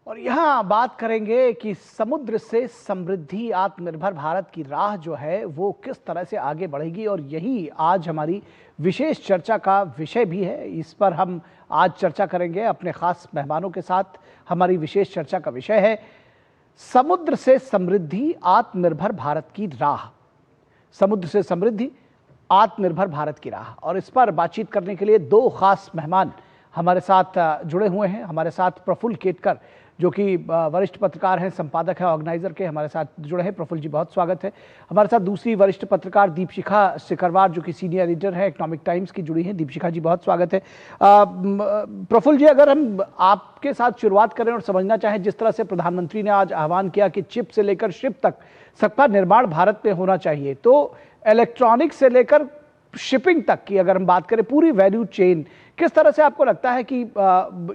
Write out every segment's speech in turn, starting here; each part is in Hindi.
और यहाँ बात करेंगे कि समुद्र से समृद्धि आत्मनिर्भर भारत की राह जो है वो किस तरह से आगे बढ़ेगी, और यही आज हमारी विशेष चर्चा का विषय भी है। इस पर हम आज चर्चा करेंगे अपने खास मेहमानों के साथ। हमारी विशेष चर्चा का विषय है समुद्र से समृद्धि आत्मनिर्भर भारत की राह। समुद्र से समृद्धि आत्मनिर्भर भारत की राह, और इस पर बातचीत करने के लिए दो खास मेहमान हमारे साथ जुड़े हुए हैं। हमारे साथ प्रफुल्ल केतकर जो कि वरिष्ठ पत्रकार हैं, संपादक हैं ऑर्गेनाइजर के, हमारे साथ जुड़े हैं। प्रफुल्ल जी, बहुत स्वागत है। हमारे साथ दूसरी वरिष्ठ पत्रकार दीपशिखा सिकरवार जो कि सीनियर एडिटर है इकोनॉमिक टाइम्स की, जुड़ी हैं। दीपशिखा जी, बहुत स्वागत है। प्रफुल्ल जी, अगर हम आपके साथ शुरुआत करें और समझना चाहें, जिस तरह से प्रधानमंत्री ने आज आह्वान किया कि चिप से लेकर शिप तक सबका निर्माण भारत में होना चाहिए, तो इलेक्ट्रॉनिक्स से लेकर शिपिंग तक की अगर हम बात करें, पूरी वैल्यू चेन, किस तरह से आपको लगता है कि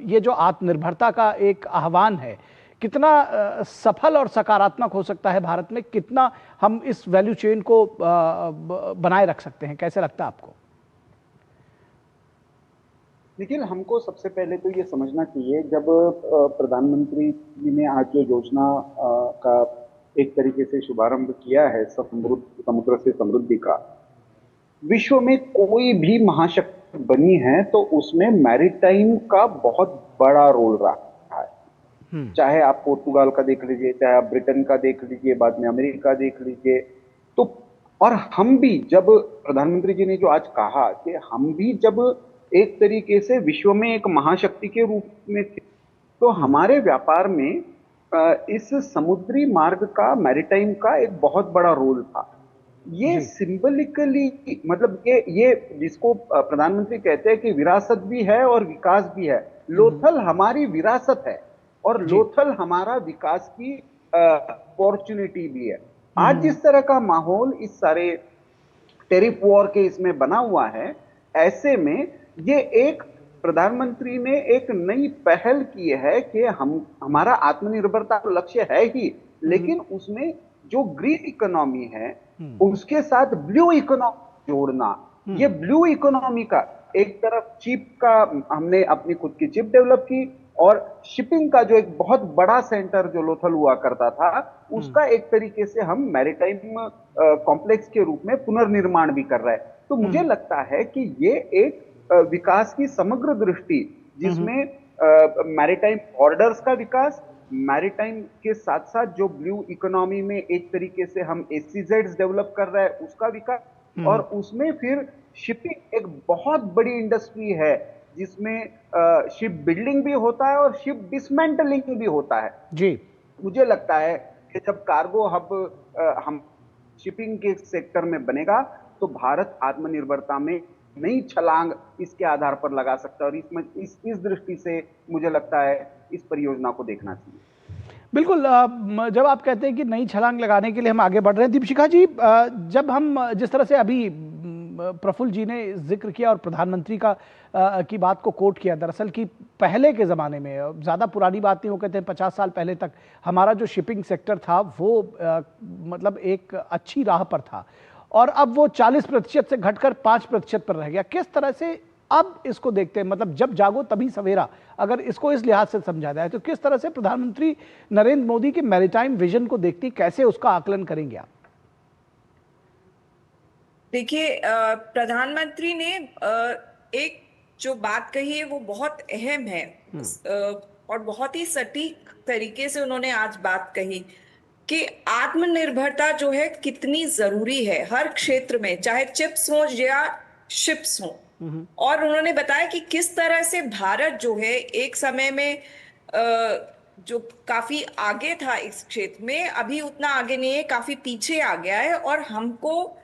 ये जो आत्मनिर्भरता का एक आह्वान है, कितना सफल और सकारात्मक हो सकता है भारत में? कितना हम इस वैल्यू चेन को बनाए रख सकते हैं? कैसे लगता है आपको? देखिए, हमको सबसे पहले तो ये समझना चाहिए, जब प्रधानमंत्री जी ने आज जो योजना का एक तरीके से शुभारंभ किया है, समुद्र से समृद्धि का, विश्व में कोई भी महाशक्ति बनी है तो उसमें मैरीटाइम का बहुत बड़ा रोल रहा है। चाहे आप पोर्तुगाल का देख लीजिए, चाहे आप ब्रिटेन का देख लीजिए, बाद में अमेरिका देख लीजिए। तो और हम भी, जब प्रधानमंत्री जी ने जो आज कहा कि हम भी जब एक तरीके से विश्व में एक महाशक्ति के रूप में थे, तो हमारे व्यापार में इस समुद्री मार्ग का, मैरीटाइम का एक बहुत बड़ा रोल था। ये सिंबलिकली, मतलब ये जिसको प्रधानमंत्री कहते हैं कि विरासत भी है और विकास भी है। लोथल हमारी विरासत है और लोथल हमारा विकास की अपॉर्चुनिटी भी है। आज जिस तरह का माहौल इस सारे टेरिफ वॉर के इसमें बना हुआ है, ऐसे में ये एक प्रधानमंत्री ने एक नई पहल की है कि हमारा आत्मनिर्भरता का लक्ष्य है ही, लेकिन उसमें जो ग्रीन इकोनॉमी है उसके साथ ब्लू इकोनॉमी जोड़ना। ये ब्लू इकोनॉमी का, एक तरफ चिप का, हमने अपनी खुद की चिप डेवलप की, और शिपिंग का जो एक बहुत बड़ा सेंटर जो लोथल हुआ करता था, उसका एक तरीके से हम मैरीटाइम कॉम्प्लेक्स के रूप में पुनर्निर्माण भी कर रहे हैं। तो मुझे लगता है कि ये एक विकास की समग्र दृष्टि, जिसमें मैरीटाइम बॉर्डर्स का विकास, मैरीटाइम के साथ साथ जो ब्लू इकोनॉमी में एक तरीके से हम एससीजेड्स डेवलप कर रहे हैं उसका विकास, और उसमें फिर शिपिंग एक बहुत बड़ी इंडस्ट्री है जिसमें शिप बिल्डिंग भी होता है और शिप डिसमेंटलिंग भी होता है जी। मुझे लगता है कि जब कार्गो हब हम शिपिंग के सेक्टर में बनेगा, तो भारत आत्मनिर्भरता में नई छलांग इसके आधार पर लगा सकता है। और इसमें इस दृष्टि से मुझे लगता है इस परियोजना को देखना चाहिए। बिल्कुल। जब आप कहते हैं कि नई छलांग लगाने के लिए हम आगे बढ़ रहे हैं, दीपशिखा जी, जब हम जिस तरह से अभी प्रफुल्ल जी ने जिक्र किया और प्रधानमंत्री का की बात को कोट किया, दरअसल कि पहले के ज़माने में, ज़्यादा पुरानी बात नहीं, वो कहते हैं 50 साल पहले तक हमारा जो शिपिंग सेक्टर था वो मतलब एक अच्छी राह पर था, और अब वो 40% से घटकर 5% पर रह गया। किस तरह से अब इसको देखते हैं? मतलब जब जागो तभी सवेरा, अगर इसको इस लिहाज से समझा जाए, तो किस तरह से प्रधानमंत्री नरेंद्र मोदी के मैरीटाइम विजन को देखती, कैसे उसका आकलन करेंगे आप? देखिए, प्रधानमंत्री ने एक जो बात कही है वो बहुत अहम है, और बहुत ही सटीक तरीके से उन्होंने आज बात कही कि आत्मनिर्भरता जो है कितनी जरूरी है हर क्षेत्र में, चाहे चिप्स हो या शिप्स हो। और उन्होंने बताया कि किस तरह से भारत जो है एक समय में जो काफी आगे था इस क्षेत्र में, अभी उतना आगे नहीं है, काफी पीछे आ गया है। और हमको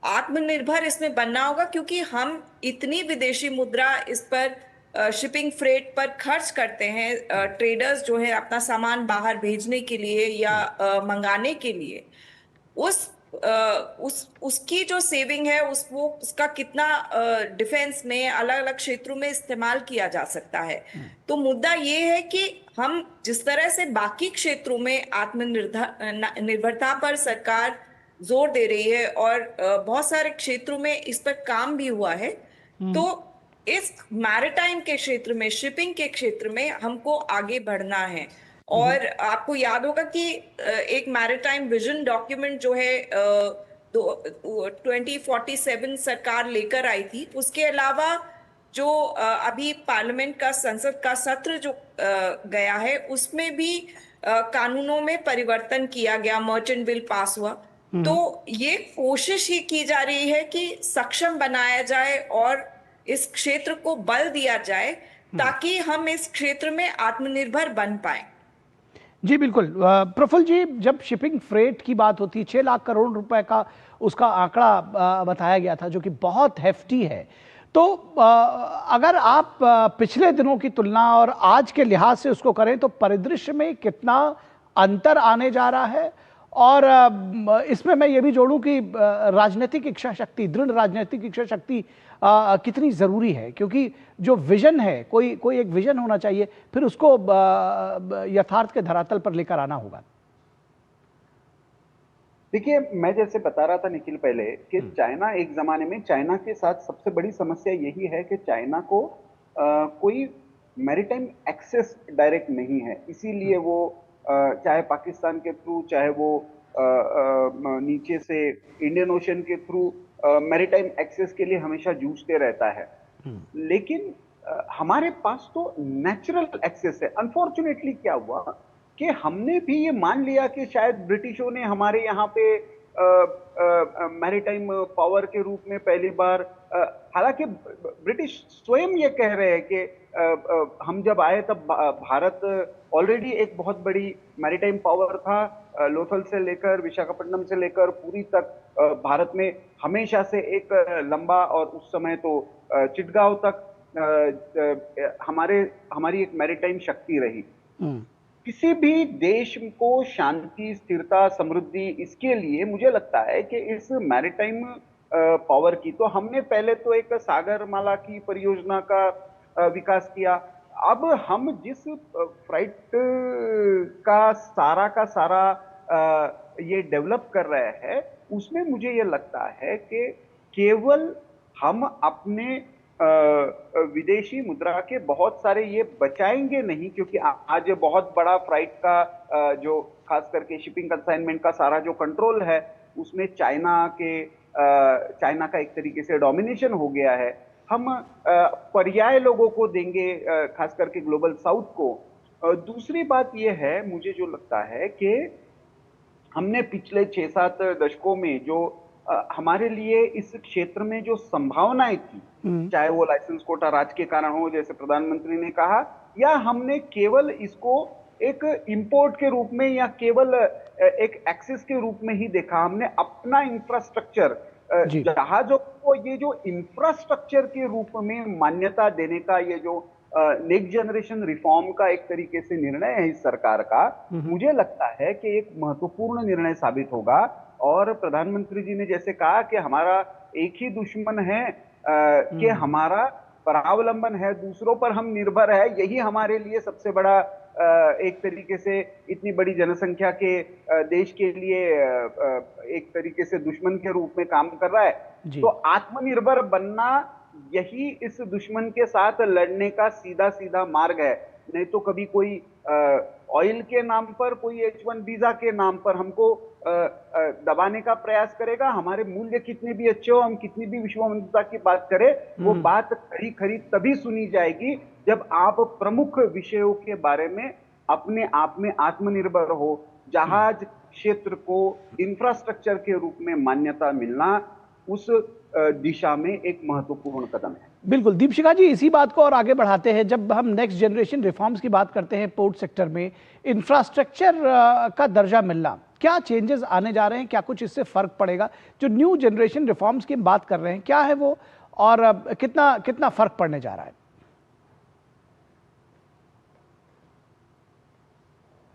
आत्मनिर्भर इसमें बनना होगा, क्योंकि हम इतनी विदेशी मुद्रा इस पर, शिपिंग फ्रेट पर खर्च करते हैं, ट्रेडर्स जो है अपना सामान बाहर भेजने के लिए या मंगाने के लिए, उस उसकी जो सेविंग है, उसका कितना डिफेंस में, अलग अलग क्षेत्रों में इस्तेमाल किया जा सकता है। तो मुद्दा ये है कि हम जिस तरह से बाकी क्षेत्रों में आत्मनिर्भर निर्भरता पर सरकार जोर दे रही है, और बहुत सारे क्षेत्रों में इस पर काम भी हुआ है, तो इस मैरिटाइम के क्षेत्र में, शिपिंग के क्षेत्र में हमको आगे बढ़ना है। और आपको याद होगा कि एक मैरिटाइम विजन डॉक्यूमेंट जो है 2047 सरकार लेकर आई थी। उसके अलावा जो अभी पार्लियामेंट का संसद का सत्र जो गया है उसमें भी कानूनों में परिवर्तन किया गया, मर्चेंट बिल पास हुआ। तो ये कोशिश ही की जा रही है कि सक्षम बनाया जाए और इस क्षेत्र को बल दिया जाए ताकि हम इस क्षेत्र में आत्मनिर्भर बन पाए। जी बिल्कुल। प्रफुल्ल जी, जब शिपिंग फ्रेट की बात होती है, 6 लाख करोड़ रुपए का उसका आंकड़ा बताया गया था, जो कि बहुत हेफ्टी है। तो अगर आप पिछले दिनों की तुलना और आज के लिहाज से उसको करें तो परिदृश्य में कितना अंतर आने जा रहा है? और इसमें मैं ये भी जोड़ूं कि राजनीतिक इच्छा शक्ति, दृढ़ राजनीतिक इच्छा शक्ति कितनी जरूरी है, क्योंकि जो विजन है, कोई कोई एक विजन होना चाहिए, फिर उसको यथार्थ के धरातल पर लेकर आना होगा। देखिए, मैं जैसे बता रहा था निखिल पहले कि चाइना, एक जमाने में चाइना के साथ सबसे बड़ी समस्या यही है कि चाइना को कोई मैरीटाइम एक्सेस डायरेक्ट नहीं है। इसीलिए वो चाहे पाकिस्तान के थ्रू, चाहे वो नीचे से इंडियन ओशन के थ्रू मैरीटाइम एक्सेस के लिए हमेशा जूझते रहता है। लेकिन हमारे पास तो नेचुरल एक्सेस है। अनफॉर्चुनेटली क्या हुआ कि हमने भी ये मान लिया कि शायद ब्रिटिशों ने हमारे यहाँ पे मैरीटाइम पावर के रूप में पहली बार, हालांकि ब्रिटिश स्वयं ये कह रहे हैं कि हम जब आए तब भारत ऑलरेडी एक बहुत बड़ी मैरीटाइम पावर था। लोथल से लेकर विशाखापट्टनम से लेकर पुरी तक भारत में हमेशा से एक लंबा, और उस समय तो चिटगांव तक हमारी एक मैरीटाइम शक्ति रही। किसी भी देश को शांति, स्थिरता, समृद्धि, इसके लिए मुझे लगता है कि इस मैरीटाइम पावर की, तो हमने पहले तो एक सागरमाला की परियोजना का विकास किया। अब हम जिस फ्राइट का सारा ये डेवलप कर रहे हैं, उसमें मुझे ये लगता है कि केवल हम अपने विदेशी मुद्रा के बहुत सारे ये बचाएंगे नहीं, क्योंकि आज बहुत बड़ा फ्राइट का जो खास करके शिपिंग कंसाइनमेंट का सारा जो कंट्रोल है, उसमें चाइना का एक तरीके से डोमिनेशन हो गया है। हम पर्याय लोगों को देंगे, खास करके ग्लोबल साउथ को। दूसरी बात यह है, मुझे जो लगता है कि हमने पिछले 6-7 दशकों में जो हमारे लिए इस क्षेत्र में जो संभावनाएं थी, चाहे वो लाइसेंस कोटा राज के कारण हो, जैसे प्रधानमंत्री ने कहा, या हमने केवल इसको एक इंपोर्ट के रूप में या केवल एक एक्सेस के रूप में ही देखा। हमने अपना इंफ्रास्ट्रक्चर, जहाजों को ये जो इंफ्रास्ट्रक्चर के रूप में मान्यता देने का ये जो नेक्स्ट जनरेशन रिफॉर्म का एक तरीके से निर्णय है इस सरकार का, मुझे लगता है कि एक महत्वपूर्ण निर्णय साबित होगा। और प्रधानमंत्री जी ने जैसे कहा कि हमारा एक ही दुश्मन है, कि हमारा परावलंबन है, दूसरों पर हम निर्भर है, यही हमारे लिए सबसे बड़ा एक तरीके से इतनी बड़ी जनसंख्या के देश के लिए एक तरीके से दुश्मन के रूप में काम कर रहा है। तो आत्मनिर्भर बनना यही इस दुश्मन के साथ लड़ने का सीधा सीधा मार्ग है। नहीं तो कभी कोई ऑयल के नाम पर, कोई H1 वीजा के नाम पर हमको दबाने का प्रयास करेगा। हमारे मूल्य कितने भी अच्छे हो, हम कितनी भी विश्वमंदिरता की बात करें, वो बात खरी खरी तभी सुनी जाएगी जब आप प्रमुख विषयों के बारे में अपने आप में आत्मनिर्भर हो। जहाज क्षेत्र को इंफ्रास्ट्रक्चर के रूप में मान्यता मिलना उस दिशा में एक महत्वपूर्ण कदम है। बिल्कुल दीपशिखा जी, इसी बात को और आगे बढ़ाते हैं। जब हम नेक्स्ट जनरेशन रिफॉर्म्स की बात करते हैं, पोर्ट सेक्टर में इंफ्रास्ट्रक्चर का दर्जा मिलना, क्या चेंजेस आने जा रहे हैं? क्या कुछ इससे फर्क पड़ेगा? जो न्यू जनरेशन रिफॉर्म्स की बात कर रहे हैं, क्या है वो, और कितना कितना फर्क पड़ने जा रहा है?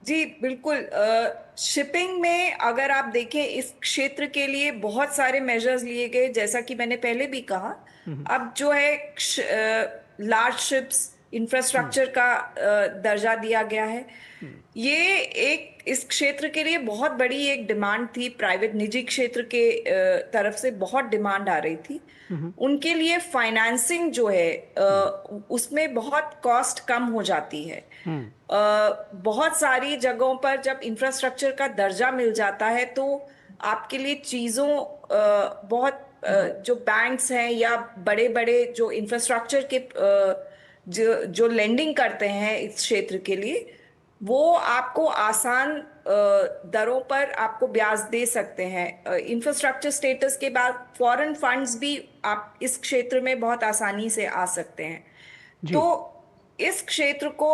जी बिल्कुल। शिपिंग में अगर आप देखें, इस क्षेत्र के लिए बहुत सारे मेजर्स लिए गए, जैसा कि मैंने पहले भी कहा। अब जो है लार्ज शिप्स इंफ्रास्ट्रक्चर का दर्जा दिया गया है। ये एक इस क्षेत्र के लिए बहुत बड़ी एक डिमांड थी, प्राइवेट निजी क्षेत्र के तरफ से बहुत डिमांड आ रही थी। उनके लिए फाइनेंसिंग जो है उसमें बहुत कॉस्ट कम हो जाती है। बहुत सारी जगहों पर जब इंफ्रास्ट्रक्चर का दर्जा मिल जाता है तो आपके लिए चीजों बहुत जो बैंक्स हैं या बड़े बड़े जो इंफ्रास्ट्रक्चर के जो जो लेंडिंग करते हैं इस क्षेत्र के लिए, वो आपको आसान दरों पर आपको ब्याज दे सकते हैं। इंफ्रास्ट्रक्चर स्टेटस के बाद फॉरेन फंड्स भी आप इस क्षेत्र में बहुत आसानी से आ सकते हैं। जी। तो इस क्षेत्र को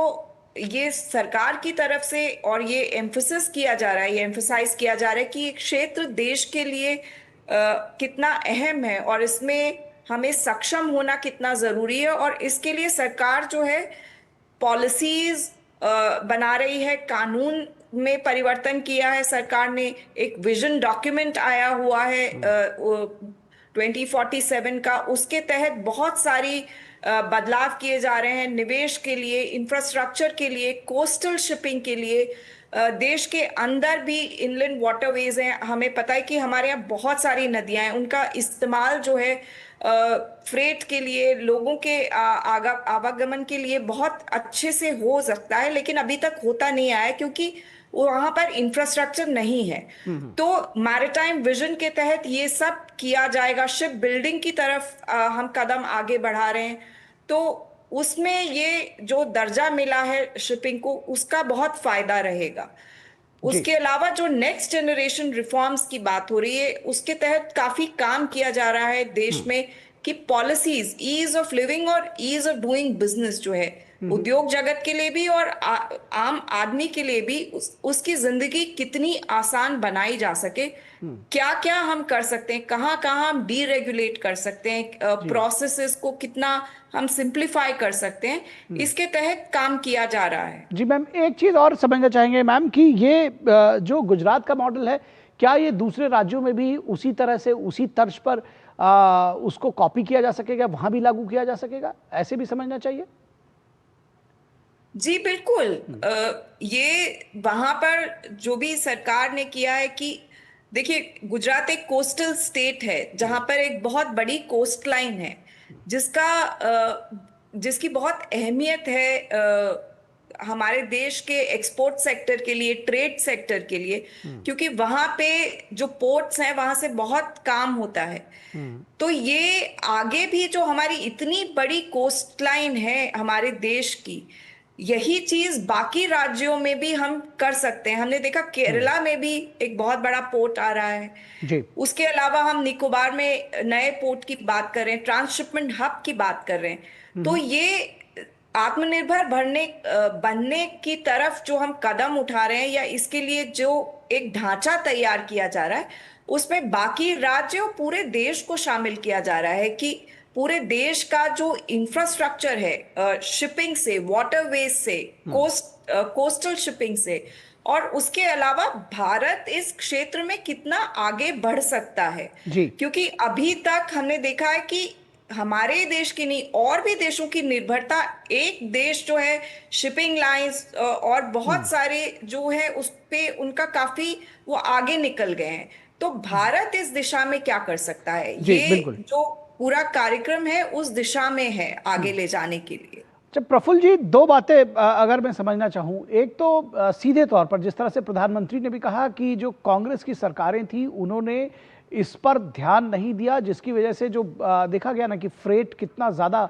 ये सरकार की तरफ से और ये एम्फसिस किया जा रहा है, ये एम्फसाइज किया जा रहा है कि ये क्षेत्र देश के लिए कितना अहम है और इसमें हमें सक्षम होना कितना जरूरी है। और इसके लिए सरकार जो है पॉलिसीज बना रही है, कानून में परिवर्तन किया है सरकार ने। एक विजन डॉक्यूमेंट आया हुआ है 2047 का, उसके तहत बहुत सारी बदलाव किए जा रहे हैं निवेश के लिए, इंफ्रास्ट्रक्चर के लिए, कोस्टल शिपिंग के लिए। देश के अंदर भी इनलैंड वाटरवेज हैं। हमें पता है कि हमारे यहाँ बहुत सारी नदियां हैं, उनका इस्तेमाल जो है फ्रेट के लिए, लोगों के आवागमन के लिए बहुत अच्छे से हो सकता है, लेकिन अभी तक होता नहीं आया क्योंकि वहां पर इंफ्रास्ट्रक्चर नहीं है। तो मैरिटाइम विजन के तहत ये सब किया जाएगा। शिप बिल्डिंग की तरफ हम कदम आगे बढ़ा रहे हैं। तो उसमें ये जो दर्जा मिला है शिपिंग को, उसका बहुत फायदा रहेगा। उसके अलावा जो नेक्स्ट जनरेशन रिफॉर्म्स की बात हो रही है, उसके तहत काफी काम किया जा रहा है देश में कि पॉलिसीज, ईज ऑफ लिविंग और ईज ऑफ डूइंग बिजनेस जो है उद्योग जगत के लिए भी और आम आदमी के लिए भी उसकी जिंदगी कितनी आसान बनाई जा सके, क्या क्या हम कर सकते हैं, कहाँ कहाँ हम डीरेगुलेट कर सकते हैं, प्रोसेसेस को कितना हम सिंप्लीफाई कर सकते हैं, इसके तहत काम किया जा रहा है। जी मैम, एक चीज और समझना चाहेंगे मैम कि ये जो गुजरात का मॉडल है, क्या ये दूसरे राज्यों में भी उसी तरह से उसी तर्ज पर उसको कॉपी किया जा सकेगा, वहां भी लागू किया जा सकेगा, ऐसे भी समझना चाहिए? जी बिल्कुल। ये वहां पर जो भी सरकार ने किया है कि देखिए, गुजरात एक कोस्टल स्टेट है जहां पर एक बहुत बड़ी कोस्ट लाइन है जिसकी बहुत अहमियत है हमारे देश के एक्सपोर्ट सेक्टर के लिए, ट्रेड सेक्टर के लिए, क्योंकि वहां पे जो पोर्ट्स हैं वहां से बहुत काम होता है। तो ये आगे भी जो हमारी इतनी बड़ी कोस्ट लाइन है हमारे देश की, यही चीज बाकी राज्यों में भी हम कर सकते हैं। हमने देखा केरला में भी एक बहुत बड़ा पोर्ट आ रहा है जी। उसके अलावा हम निकोबार में नए पोर्ट की बात कर रहे हैं, ट्रांसशिपमेंट हब की बात कर रहे हैं। तो ये आत्मनिर्भर बनने की तरफ जो हम कदम उठा रहे हैं या इसके लिए जो एक ढांचा तैयार किया जा रहा है, उसमें बाकी राज्य और पूरे देश को शामिल किया जा रहा है कि पूरे देश का जो इंफ्रास्ट्रक्चर है, शिपिंग से, वाटरवेज से, कोस्टल शिपिंग से, और उसके अलावा भारत इस क्षेत्र में कितना आगे बढ़ सकता है। जी। क्योंकि अभी तक हमने देखा है कि हमारे देश की नहीं, और भी देशों की निर्भरता, एक देश जो है शिपिंग लाइंस और बहुत सारे जो है उस पे उनका काफी वो आगे निकल गए हैं। तो भारत इस दिशा में क्या कर सकता है, ये जो पूरा कार्यक्रम है उस दिशा में है आगे ले जाने के लिए। अच्छा प्रफुल्ल जी, दो बातें अगर मैं समझना चाहूँ। एक तो सीधे तौर पर जिस तरह से प्रधानमंत्री ने भी कहा कि जो कांग्रेस की सरकारें थी उन्होंने इस पर ध्यान नहीं दिया, जिसकी वजह से जो देखा गया ना कि फ्रेट कितना ज़्यादा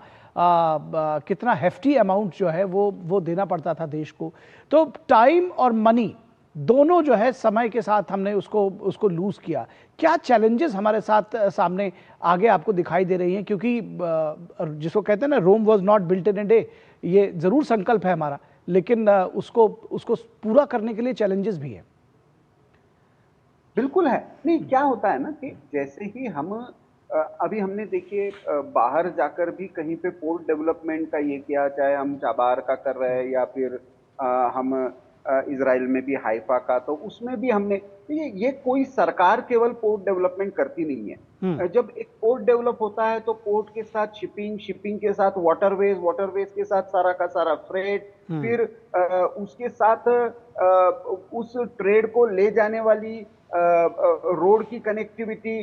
कितना हेफ्टी अमाउंट जो है वो देना पड़ता था देश को। तो टाइम और मनी दोनों जो है समय के साथ हमने उसको लूज किया। क्या चैलेंजेस हमारे साथ सामने आगे आपको दिखाई दे रही हैं? क्योंकि जिसको कहते हैं ना, Rome was not built in a day, ये जरूर संकल्प है हमारा, लेकिन उसको पूरा करने के लिए चैलेंजेस भी है। बिल्कुल है। नहीं, क्या होता है ना कि जैसे ही हम अभी हमने देखिए बाहर जाकर भी कहीं पे पोर्ट डेवलपमेंट का ये किया, चाहे हम चाबार का कर रहे हैं या फिर हम इजराइल में भी हाइफा का, तो उसमें भी हमने ये कोई सरकार केवल पोर्ट डेवलपमेंट करती नहीं है। जब एक पोर्ट डेवलप होता है तो पोर्ट के साथ शिपिंग, शिपिंग के साथ वाटरवेज, वाटरवेज के साथ सारा का सारा फ्रेट, फिर उसके साथ उस ट्रेड को ले जाने वाली रोड की कनेक्टिविटी,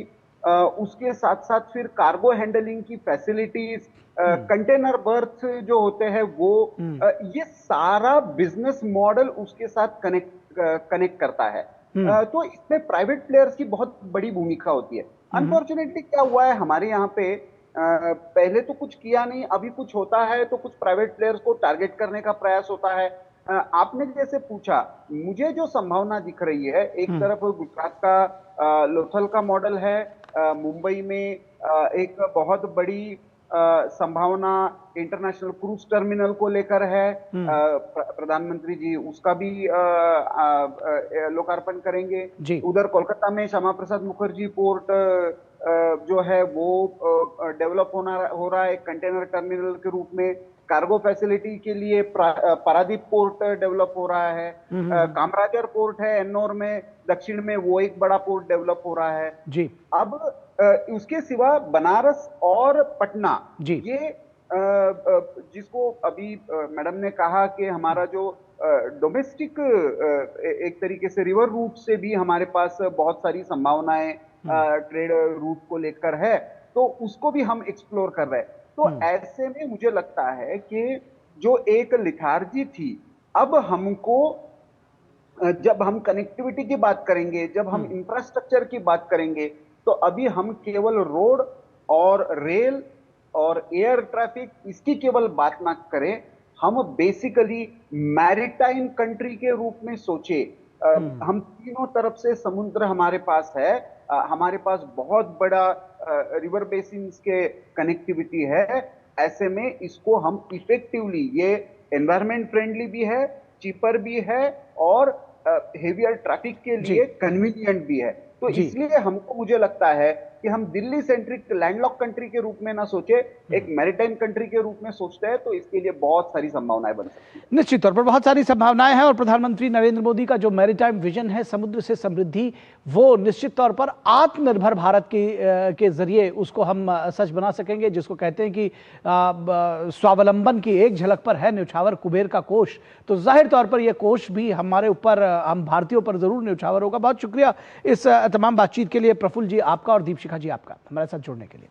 उसके साथ साथ फिर कार्गो हैंडलिंग की फैसिलिटीज, कंटेनर बर्थ जो होते हैं वो, ये सारा बिजनेस मॉडल उसके साथ कनेक्ट करता है। तो इसमें प्राइवेट प्लेयर्स की बहुत बड़ी भूमिका होती है। अनफॉर्चुनेटली क्या हुआ है हमारे यहाँ पे, पहले तो कुछ किया नहीं, अभी कुछ होता है तो कुछ प्राइवेट प्लेयर्स को टारगेट करने का प्रयास होता है। आपने जैसे पूछा, मुझे जो संभावना दिख रही है, एक तरफ गुजरात का लोथल का मॉडल है, मुंबई में एक बहुत बड़ी संभावना इंटरनेशनल क्रूज टर्मिनल को लेकर है। प्रधानमंत्री जी उसका भी लोकार्पण करेंगे। उधर कोलकाता में श्यामा प्रसाद मुखर्जी पोर्ट जो है वो डेवलप हो रहा है कंटेनर टर्मिनल के रूप में। कार्गो फैसिलिटी के लिए पारादीप पोर्ट डेवलप हो रहा है। कामराजर पोर्ट है एन्नौर में दक्षिण में, वो एक बड़ा पोर्ट डेवलप हो रहा है जी। अब उसके सिवा बनारस और पटना, ये जिसको अभी मैडम ने कहा कि हमारा जो डोमेस्टिक एक तरीके से रिवर रूट से भी हमारे पास बहुत सारी संभावनाएं ट्रेड रूट को लेकर है, तो उसको भी हम एक्सप्लोर कर रहे हैं। तो ऐसे में मुझे लगता है कि जो एक लिथार्जी थी, अब हमको, जब हम कनेक्टिविटी की बात करेंगे, जब हम इंफ्रास्ट्रक्चर की बात करेंगे, तो अभी हम केवल रोड और रेल और एयर ट्रैफिक इसकी केवल बात ना करें, हम बेसिकली मैरीटाइम कंट्री के रूप में सोचे। हम तीनों तरफ से समुद्र हमारे पास है, हमारे पास बहुत बड़ा रिवर बेसिन के कनेक्टिविटी है। ऐसे में इसको हम इफेक्टिवली, ये एनवायरमेंट फ्रेंडली भी है, चीपर भी है और हेवियर ट्रैफिक के लिए कन्वीनियंट भी है। तो इसलिए हमको, मुझे लगता है कि हम दिल्ली सेंट्रिक लैंडलॉक कंट्री के रूप में ना सोचे, एक मैरीटाइम कंट्री के रूप में सोचते हैं, तो इसके लिए बहुत सारी संभावनाएं बन सकती हैं। निश्चित तौर पर बहुत सारी संभावनाएं हैं और प्रधानमंत्री नरेंद्र मोदी का जो मैरीटाइम विजन है, समुद्र से समृद्धि, वो निश्चित तौर पर आत्मनिर्भर भारत के जरिए उसको हम सच बना सकेंगे, जिसको कहते हैं कि स्वावलंबन की एक झलक पर है न्यौछावर कुबेर का कोष। तो जाहिर तौर पर यह कोष भी हमारे ऊपर, हम भारतीयों पर जरूर न्यौछावर होगा। बहुत शुक्रिया इस तमाम बातचीत के लिए प्रफुल्ल जी आपका और दीपशिखा जी आपका हमारे साथ जुड़ने के लिए।